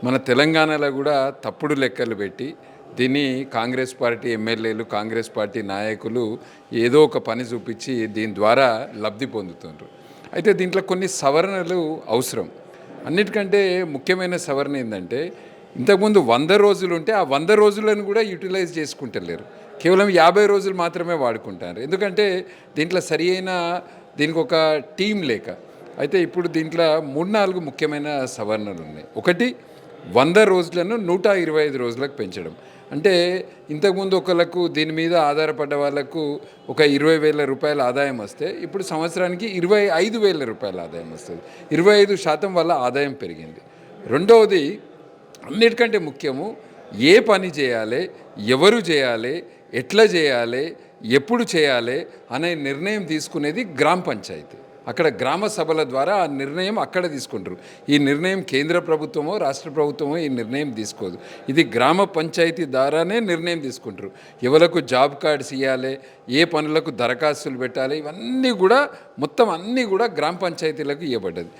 మన తెలంగాణలో కూడా తప్పుడు లెక్కలు పెట్టి దీన్ని కాంగ్రెస్ పార్టీ ఎమ్మెల్యేలు కాంగ్రెస్ పార్టీ నాయకులు ఏదో ఒక పని చూపించి దీని ద్వారా లబ్ధి పొందుతున్నారు. అయితే దీంట్లో కొన్ని సవరణలు అవసరం. అన్నిటికంటే ముఖ్యమైన సవరణ ఏంటంటే ఇంతకుముందు 100 రోజులు ఉంటే ఆ 100 రోజులను కూడా యూటిలైజ్ చేసుకుంటలేరు. కేవలం 50 రోజులు మాత్రమే వాడుకుంటారు. ఎందుకంటే దీంట్లో సరి అయిన దీనికి ఒక టీం లేక. అయితే ఇప్పుడు దీంట్లో 3-4 ముఖ్యమైన సవరణలు ఉన్నాయి. ఒకటి, 100 రోజులను 125 రోజులకు పెంచడం. అంటే ఇంతకుముందు ఒకళ్ళకు దీని మీద ఆధారపడ్డ వాళ్ళకు ఒక 20,000 రూపాయల ఆదాయం వస్తే ఇప్పుడు సంవత్సరానికి 25,000 రూపాయల ఆదాయం వస్తుంది. 25% వల్ల ఆదాయం పెరిగింది. రెండవది, అన్నిటికంటే ముఖ్యము, ఏ పని చేయాలి, ఎవరు చేయాలి, ఎట్లా చేయాలి, ఎప్పుడు చేయాలి అనే నిర్ణయం తీసుకునేది గ్రామ పంచాయతీ. అక్కడ గ్రామ సభల ద్వారా ఆ నిర్ణయం అక్కడ తీసుకుంటారు. ఈ నిర్ణయం కేంద్ర ప్రభుత్వమో రాష్ట్ర ప్రభుత్వమో ఈ నిర్ణయం తీసుకోదు. ఇది గ్రామ పంచాయతీ ద్వారానే నిర్ణయం తీసుకుంటారు. ఎవరికి జాబ్ కార్డ్స్ ఇవ్వాలి, ఏ పనులకు దరఖాస్తులు పెట్టాలి, ఇవన్నీ కూడా మొత్తం అన్నీ కూడా గ్రామ పంచాయతీలకు ఇవ్వబడ్డది.